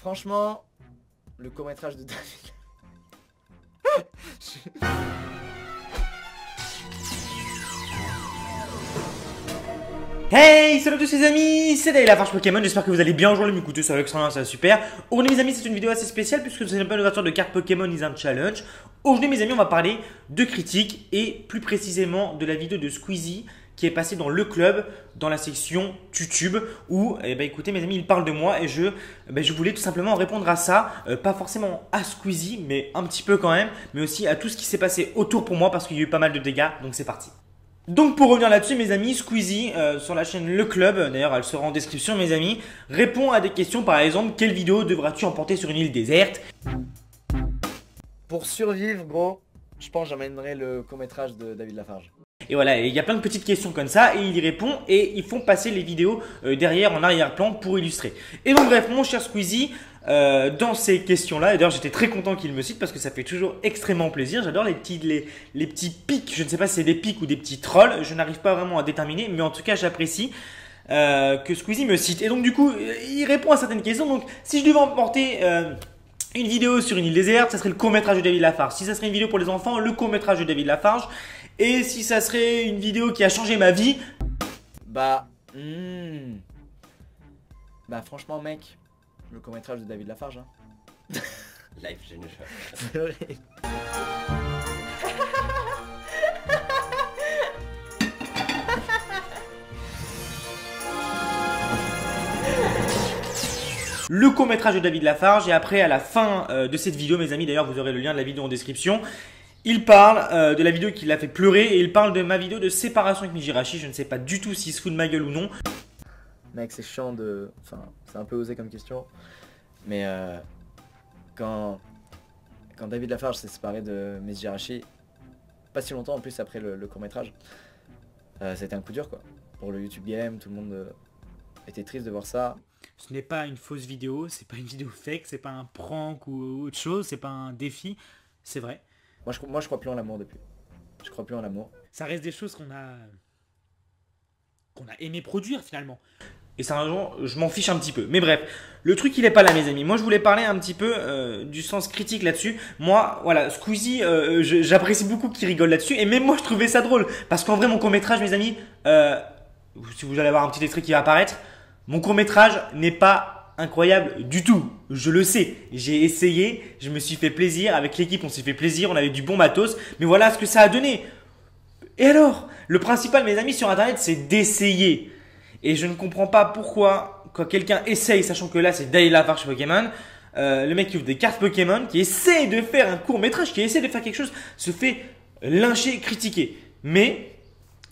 Franchement, le court-métrage de David. Hey, salut à tous les amis, c'est David Lafarge Pokémon, j'espère que vous allez bien aujourd'hui m'écouter, ça va extrêmement, ça va super. Aujourd'hui mes amis, c'est une vidéo assez spéciale puisque c'est une bonne ouverture de cartes Pokémon is un challenge. Aujourd'hui mes amis, on va parler de critiques et plus précisément de la vidéo de Squeezie qui est passée dans le club, dans la section YouTube où, écoutez mes amis, il parle de moi et je voulais tout simplement répondre à ça, pas forcément à Squeezie, mais un petit peu quand même, mais aussi à tout ce qui s'est passé autour pour moi parce qu'il y a eu pas mal de dégâts, donc c'est parti. Donc pour revenir là-dessus mes amis, Squeezie sur la chaîne Le Club, d'ailleurs elle sera en description mes amis, répond à des questions par exemple, quelle vidéo devras-tu emporter sur une île déserte? Pour survivre gros, je pense que j'emmènerai le court-métrage de David Lafarge. Et voilà, il y a plein de petites questions comme ça et il y répond et ils font passer les vidéos derrière en arrière-plan pour illustrer. Et donc bref mon cher Squeezie, dans ces questions-là, et d'ailleurs j'étais très content qu'il me cite parce que ça fait toujours extrêmement plaisir. J'adore les petits pics, je ne sais pas si c'est des pics ou des petits trolls, je n'arrive pas vraiment à déterminer, mais en tout cas j'apprécie que Squeezie me cite. Et donc du coup, il répond à certaines questions. Donc si je devais emporter une vidéo sur une île déserte, ça serait le court-métrage de David Lafarge. Si ça serait une vidéo pour les enfants, le court-métrage de David Lafarge. Et si ça serait une vidéo qui a changé ma vie, Bah franchement mec, le court-métrage de David Lafarge hein. Live Generation. C'est vrai. le court-métrage de David Lafarge. Et après, à la fin de cette vidéo, mes amis, d'ailleurs, vous aurez le lien de la vidéo en description. Il parle de la vidéo qui l'a fait pleurer et il parle de ma vidéo de séparation avec Mijirachi. Je ne sais pas du tout s'il se fout de ma gueule ou non. Mec c'est chiant de... Enfin c'est un peu osé comme question. Mais quand David Lafarge s'est séparé de Mijirachi, pas si longtemps en plus après le court-métrage, c'était un coup dur quoi. Pour le YouTube Game, tout le monde était triste de voir ça. Ce n'est pas une fausse vidéo, c'est pas une vidéo fake, c'est pas un prank ou autre chose, c'est pas un défi, c'est vrai. Moi je crois plus en l'amour depuis. Je crois plus en l'amour. Ça reste des choses qu'on a aimé produire finalement. Et ça, je m'en fiche un petit peu. Mais bref, le truc il est pas là mes amis. Moi je voulais parler un petit peu du sens critique là-dessus. Moi, voilà, Squeezie, j'apprécie beaucoup qu'il rigole là-dessus. Et même moi je trouvais ça drôle. Parce qu'en vrai mon court-métrage mes amis, si vous allez avoir un petit extrait qui va apparaître, mon court-métrage n'est pas incroyable du tout. Je le sais. J'ai essayé, je me suis fait plaisir. Avec l'équipe on s'est fait plaisir, on avait du bon matos. Mais voilà ce que ça a donné. Et alors, le principal mes amis sur internet c'est d'essayer. Et je ne comprends pas pourquoi, quand quelqu'un essaye, sachant que là c'est David Lafarge Pokémon, le mec qui ouvre des cartes Pokémon, qui essaie de faire un court métrage, qui essaie de faire quelque chose, se fait lyncher, critiquer. Mais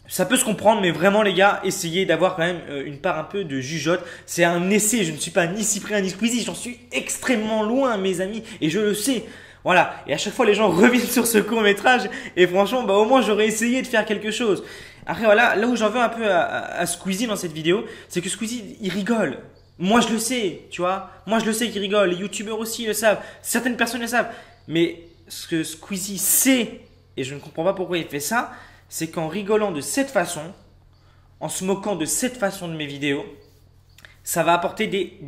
ça peut se comprendre, mais vraiment les gars, essayez d'avoir quand même une part un peu de jugeote. C'est un essai, je ne suis pas ni Cyprien ni Squeezie, j'en suis extrêmement loin mes amis, et je le sais. Voilà, et à chaque fois les gens reviennent sur ce court métrage, et franchement, au moins j'aurais essayé de faire quelque chose. Après voilà, là où j'en veux un peu à Squeezie dans cette vidéo, c'est que Squeezie il rigole. Moi je le sais, tu vois. Moi je le sais qu'il rigole, les youtubeurs aussi le savent, certaines personnes le savent. Mais ce que Squeezie sait, et je ne comprends pas pourquoi il fait ça, c'est qu'en rigolant de cette façon, en se moquant de cette façon de mes vidéos, ça va apporter des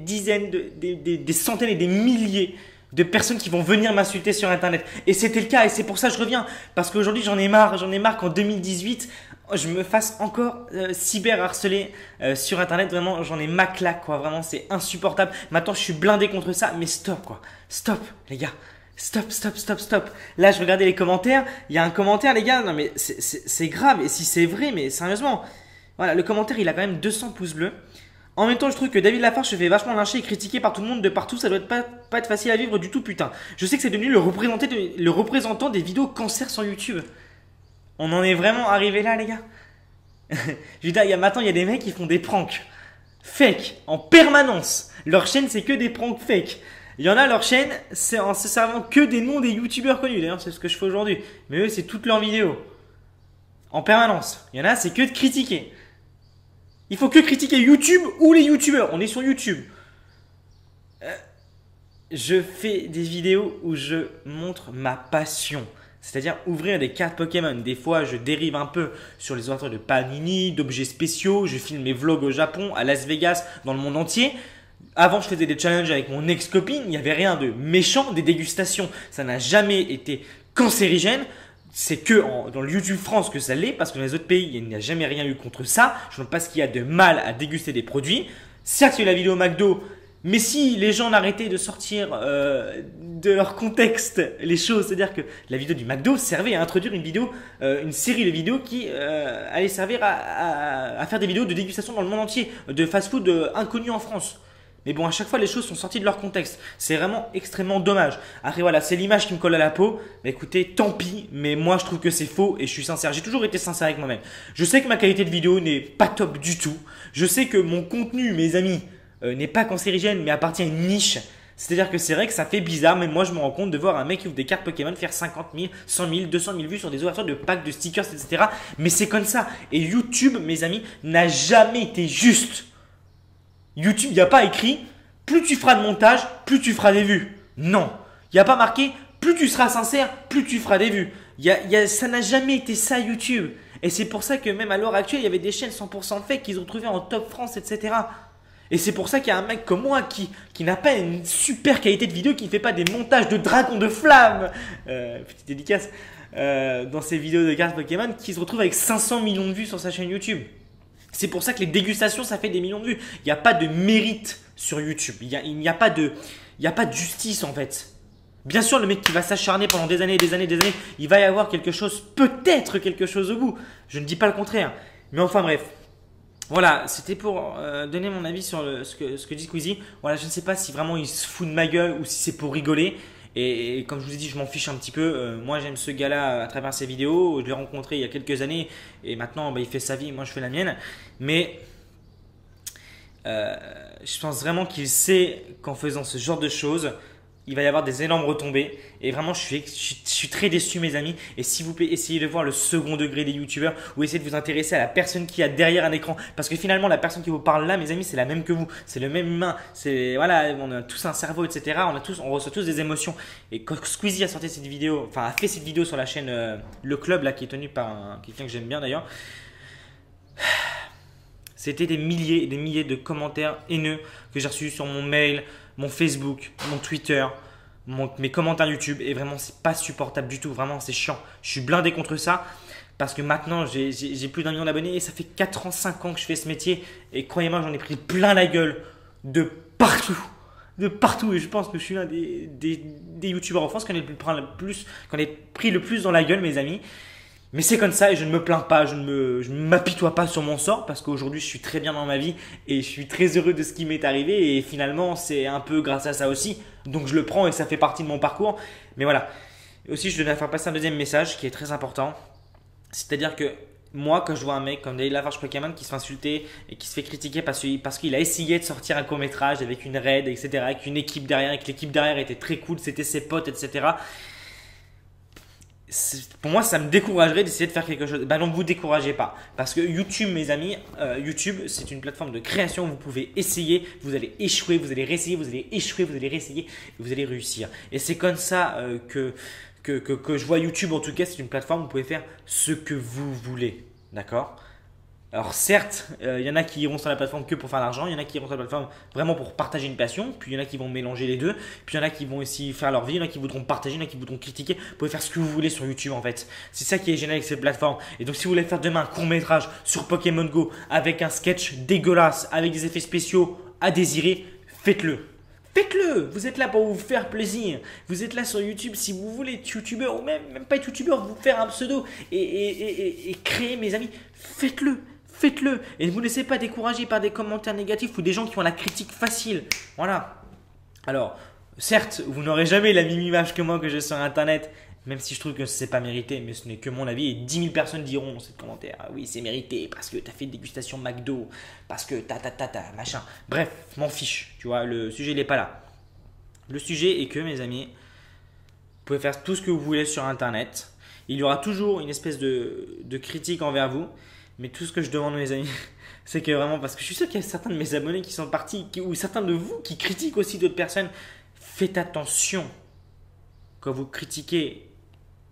dizaines, des centaines et des milliers de personnes qui vont venir m'insulter sur internet. Et c'était le cas et c'est pour ça que je reviens. Parce qu'aujourd'hui j'en ai marre qu'en 2018 je me fasse encore cyber harceler sur internet. Vraiment j'en ai ma claque quoi, vraiment c'est insupportable. Maintenant je suis blindé contre ça, mais stop quoi. Stop les gars. Stop, stop, stop, stop. Là je regardais les commentaires, il y a un commentaire les gars, non mais c'est grave. Et si c'est vrai, mais sérieusement, voilà, le commentaire il a quand même 200 pouces bleus. En même temps, je trouve que David Lafarge se fait vachement lyncher et critiquer par tout le monde de partout. Ça doit pas être facile à vivre du tout, putain. Je sais que c'est devenu le représentant des vidéos cancer sur YouTube. On en est vraiment arrivé là, les gars. Je veux dire, maintenant, il y a des mecs qui font des pranks fake en permanence. Leur chaîne, c'est que des pranks fake. Il y en a, leur chaîne, c'est en se servant que des noms des youtubeurs connus. D'ailleurs, c'est ce que je fais aujourd'hui. Mais eux, c'est toutes leurs vidéos. En permanence. Il y en a, c'est que de critiquer. Il faut que critiquer YouTube ou les youtubeurs. On est sur YouTube. Je fais des vidéos où je montre ma passion. C'est-à-dire ouvrir des cartes Pokémon. Des fois, je dérive un peu sur les ouvertures de Panini, d'objets spéciaux. Je filme mes vlogs au Japon, à Las Vegas, dans le monde entier. Avant, je faisais des challenges avec mon ex-copine, il n'y avait rien de méchant, des dégustations, ça n'a jamais été cancérigène. C'est que dans le YouTube France que ça l'est, parce que dans les autres pays, il n'y a jamais rien eu contre ça. Je ne vois pas ce qu'il y a de mal à déguster des produits. Certes, il y a eu la vidéo McDo, mais si les gens arrêtaient de sortir de leur contexte les choses, c'est-à-dire que la vidéo du McDo servait à introduire une vidéo, une série de vidéos qui allait servir à faire des vidéos de dégustation dans le monde entier, de fast-food inconnus en France. Mais bon, à chaque fois, les choses sont sorties de leur contexte. C'est vraiment extrêmement dommage. Après, voilà, c'est l'image qui me colle à la peau. Mais écoutez, tant pis, mais moi, je trouve que c'est faux et je suis sincère. J'ai toujours été sincère avec moi-même. Je sais que ma qualité de vidéo n'est pas top du tout. Je sais que mon contenu, mes amis, n'est pas cancérigène, mais appartient à une niche. C'est-à-dire que c'est vrai que ça fait bizarre, mais moi, je me rends compte de voir un mec qui ouvre des cartes Pokémon faire 50 000, 100 000, 200 000 vues sur des ouvertures de packs, de stickers, etc. Mais c'est comme ça. Et YouTube, mes amis, n'a jamais été juste. YouTube, il n'y a pas écrit plus tu feras de montage, plus tu feras des vues. Non. Il n'y a pas marqué plus tu seras sincère, plus tu feras des vues. Ça n'a jamais été ça YouTube. Et c'est pour ça que même à l'heure actuelle, il y avait des chaînes 100% fake qu'ils ont trouvées en top France, etc. Et c'est pour ça qu'il y a un mec comme moi qui n'a pas une super qualité de vidéo, qui ne fait pas des montages de dragons de flammes, petite dédicace, dans ses vidéos de cartes Pokémon, qui se retrouve avec 500 millions de vues sur sa chaîne YouTube. C'est pour ça que les dégustations, ça fait des millions de vues. Il n'y a pas de mérite sur YouTube. Il n'y a pas de justice en fait. Bien sûr, le mec qui va s'acharner pendant des années, il va y avoir quelque chose, peut-être quelque chose au bout. Je ne dis pas le contraire. Mais enfin bref. Voilà, c'était pour donner mon avis sur ce que dit Squeezie. Voilà, je ne sais pas si vraiment il se fout de ma gueule ou si c'est pour rigoler. Et comme je vous ai dit, je m'en fiche un petit peu. Moi, j'aime ce gars-là à travers ses vidéos. Je l'ai rencontré il y a quelques années et maintenant, il fait sa vie. Moi, je fais la mienne. Mais je pense vraiment qu'il sait qu'en faisant ce genre de choses, il va y avoir des énormes retombées. Et vraiment, je suis très déçu, mes amis. Et s'il vous plaît, essayez de voir le second degré des youtubeurs ou essayez de vous intéresser à la personne qui a derrière un écran. Parce que finalement, la personne qui vous parle là, mes amis, c'est la même que vous. C'est le même humain. Voilà, on a tous un cerveau, etc. On reçoit tous des émotions. Et quand Squeezie a sorti cette vidéo, enfin, a fait cette vidéo sur la chaîne Le Club, là, qui est tenu par quelqu'un que j'aime bien d'ailleurs. C'était des milliers et des milliers de commentaires haineux que j'ai reçus sur mon mail, mon Facebook, mon Twitter, mes commentaires YouTube. Et vraiment, c'est pas supportable du tout. Vraiment, c'est chiant. Je suis blindé contre ça parce que maintenant, j'ai plus d'1 million d'abonnés et ça fait 4 ans, 5 ans que je fais ce métier. Et croyez-moi, j'en ai pris plein la gueule de partout. De partout. Et je pense que je suis l'un des youtubeurs en France qui en ait pris le plus dans la gueule, mes amis. Mais c'est comme ça et je ne me plains pas, je ne m'apitoie pas sur mon sort parce qu'aujourd'hui je suis très bien dans ma vie et je suis très heureux de ce qui m'est arrivé et finalement c'est un peu grâce à ça aussi. Donc je le prends et ça fait partie de mon parcours. Mais voilà. Aussi je devais faire passer un deuxième message qui est très important. C'est-à-dire que moi quand je vois un mec comme David Lafarge Pokémon qui se fait insulter et qui se fait critiquer parce qu'il a essayé de sortir un court-métrage avec une raid, etc. avec une équipe derrière et que l'équipe derrière était très cool, c'était ses potes, etc. Pour moi, ça me découragerait d'essayer de faire quelque chose. Ben non, vous découragez pas. Parce que YouTube, mes amis, YouTube, c'est une plateforme de création. Vous pouvez essayer, vous allez échouer, vous allez réessayer, vous allez échouer, vous allez réessayer et vous allez réussir. Et c'est comme ça que je vois YouTube. En tout cas, c'est une plateforme où vous pouvez faire ce que vous voulez. D'accord ? Alors certes, il y en a qui iront sur la plateforme que pour faire de l'argent, il y en a qui iront sur la plateforme vraiment pour partager une passion, puis il y en a qui vont mélanger les deux, puis il y en a qui vont aussi faire leur vie, il y en a qui voudront partager, il y en a qui voudront critiquer. Vous pouvez faire ce que vous voulez sur YouTube en fait. C'est ça qui est génial avec cette plateforme. Et donc si vous voulez faire demain un court métrage sur Pokémon Go avec un sketch dégueulasse, avec des effets spéciaux à désirer, faites-le. Faites-le, vous êtes là pour vous faire plaisir. Vous êtes là sur YouTube si vous voulez être youtubeur ou même pas être youtubeur, vous faire un pseudo et créer, mes amis, faites-le. Faites-le et ne vous laissez pas décourager par des commentaires négatifs ou des gens qui ont la critique facile. Voilà. Alors, certes, vous n'aurez jamais la même image que moi que j'ai sur Internet, même si je trouve que ce n'est pas mérité, mais ce n'est que mon avis. Et 10 000 personnes diront dans ces commentaires, ah oui, c'est mérité parce que tu as fait une dégustation McDo, parce que machin. Bref, m'en fiche. Tu vois, le sujet, il n'est pas là. Le sujet est que, mes amis, vous pouvez faire tout ce que vous voulez sur Internet. Il y aura toujours une espèce de critique envers vous. Mais tout ce que je demande, mes amis, c'est que vraiment, parce que je suis sûr qu'il y a certains de mes abonnés qui sont partis, ou certains de vous qui critiquent aussi d'autres personnes, faites attention quand vous critiquez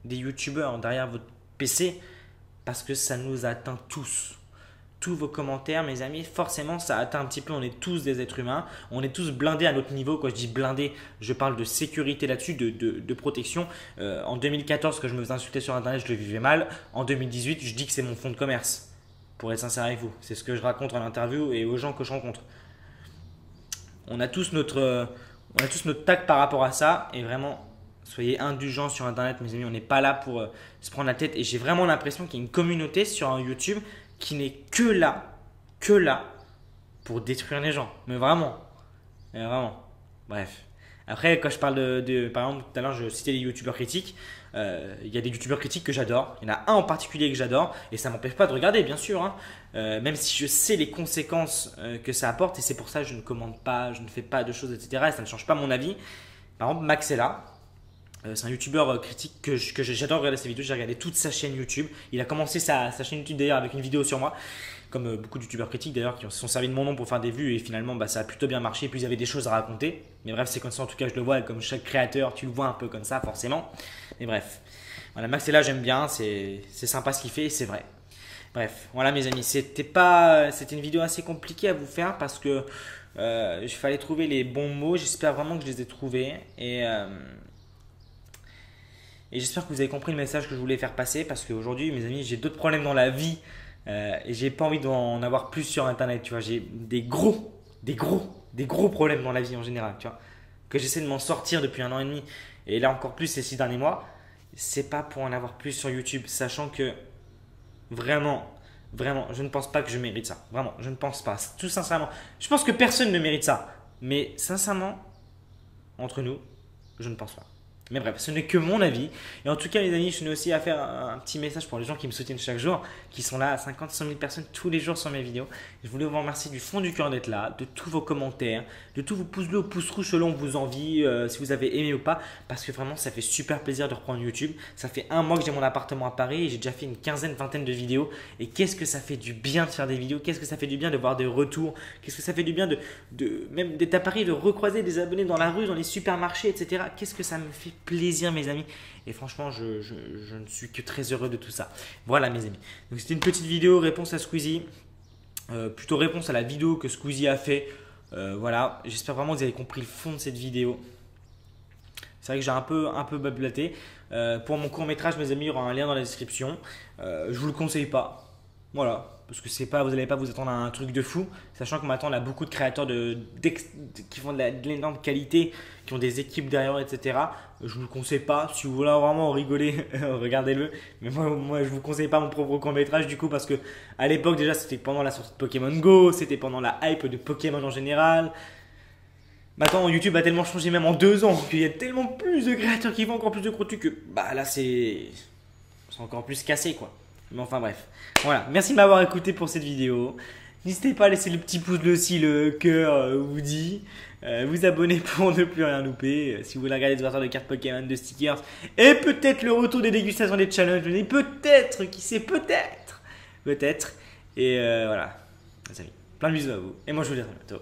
des youtubeurs derrière votre PC, parce que ça nous atteint tous. tous vos commentaires, mes amis, forcément ça atteint un petit peu, on est tous des êtres humains, on est tous blindés à notre niveau. Quand je dis blindés, je parle de sécurité là-dessus, de protection. En 2014, quand je me faisais insulter sur internet, je le vivais mal. En 2018, je dis que c'est mon fonds de commerce, pour être sincère avec vous. C'est ce que je raconte en interview et aux gens que je rencontre. On a tous notre tact par rapport à ça, et vraiment, soyez indulgents sur internet, mes amis, on n'est pas là pour se prendre la tête. Et j'ai vraiment l'impression qu'il y a une communauté sur YouTube qui n'est que là pour détruire les gens. Mais vraiment. Bref. Après, quand je parle par exemple, tout à l'heure, je citais les youtubeurs critiques. Il y a des youtubeurs critiques que j'adore. Il y en a un en particulier que j'adore. Et ça ne m'empêche pas de regarder, bien sûr. Hein. Même si je sais les conséquences que ça apporte. Et c'est pour ça que je ne commande pas, je ne fais pas de choses, etc. Et ça ne change pas mon avis. Par exemple, Maxella. C'est un youtubeur critique que j'adore regarder ses vidéos. J'ai regardé toute sa chaîne YouTube. Il a commencé sa chaîne YouTube d'ailleurs avec une vidéo sur moi. Comme beaucoup de youtubeurs critiques d'ailleurs qui se sont servis de mon nom pour faire des vues. Et finalement ça a plutôt bien marché. Et puis ils avaient des choses à raconter. Mais bref, c'est comme ça en tout cas je le vois. Et comme chaque créateur, tu le vois un peu comme ça forcément. Mais bref. Voilà, Maxella, j'aime bien. C'est sympa ce qu'il fait et c'est vrai. Bref, voilà mes amis. C'était une vidéo assez compliquée à vous faire parce que il fallait trouver les bons mots. J'espère vraiment que je les ai trouvés. Et j'espère que vous avez compris le message que je voulais faire passer parce qu'aujourd'hui, mes amis, j'ai d'autres problèmes dans la vie et j'ai pas envie d'en avoir plus sur internet. Tu vois, j'ai des gros problèmes dans la vie en général. Tu vois, que j'essaie de m'en sortir depuis 1 an et demi et là encore plus ces 6 derniers mois. C'est pas pour en avoir plus sur YouTube, sachant que vraiment, je ne pense pas que je mérite ça. Vraiment, je ne pense pas. Tout sincèrement, je pense que personne ne mérite ça. Mais sincèrement, entre nous, je ne pense pas. Mais bref, ce n'est que mon avis. Et en tout cas, les amis, je tenais aussi à faire un petit message pour les gens qui me soutiennent chaque jour, qui sont là à 50, 100 000 personnes tous les jours sur mes vidéos. Je voulais vous remercier du fond du cœur d'être là, de tous vos commentaires, de tous vos pouces bleus ou pouces rouges selon vos envies, si vous avez aimé ou pas. Parce que vraiment, ça fait super plaisir de reprendre YouTube. Ça fait 1 mois que j'ai mon appartement à Paris et j'ai déjà fait une quinzaine, vingtaine de vidéos. Et qu'est-ce que ça fait du bien de faire des vidéos? Qu'est-ce que ça fait du bien de voir des retours? Qu'est-ce que ça fait du bien même d'être à Paris, de recroiser des abonnés dans la rue, dans les supermarchés, etc. Qu'est-ce que ça me fait plaisir, mes amis. Et franchement, je ne suis que très heureux de tout ça. Voilà, mes amis. Donc, c'était une petite vidéo réponse à Squeezie. Plutôt réponse à la vidéo que Squeezie a fait. Voilà. J'espère vraiment que vous avez compris le fond de cette vidéo. C'est vrai que j'ai un peu bablaté. Pour mon court-métrage, mes amis, il y aura un lien dans la description. Je vous le conseille pas. Voilà. Parce que vous n'allez pas vous attendre à un truc de fou. Sachant que maintenant, on a beaucoup de créateurs qui font de l'énorme qualité, qui ont des équipes derrière, etc. Je ne vous le conseille pas. Si vous voulez vraiment rigoler, regardez-le. Mais moi, je ne vous conseille pas mon propre court-métrage du coup. Parce que à l'époque, déjà, c'était pendant la sortie de Pokémon Go. C'était pendant la hype de Pokémon en général. Maintenant, YouTube a tellement changé, même en 2 ans, qu'il y a tellement plus de créateurs qui font encore plus de contenu que là, c'est encore plus cassé, quoi. Mais enfin bref, voilà, merci de m'avoir écouté pour cette vidéo. N'hésitez pas à laisser le petit pouce bleu si le cœur vous dit. Vous abonner pour ne plus rien louper. Si vous voulez regarder des ouvertures de cartes Pokémon, de stickers. Et peut-être le retour des dégustations des challenges. Peut-être, qui sait, peut-être. Et voilà, les amis, plein de bisous à vous. Et moi je vous dis à très bientôt.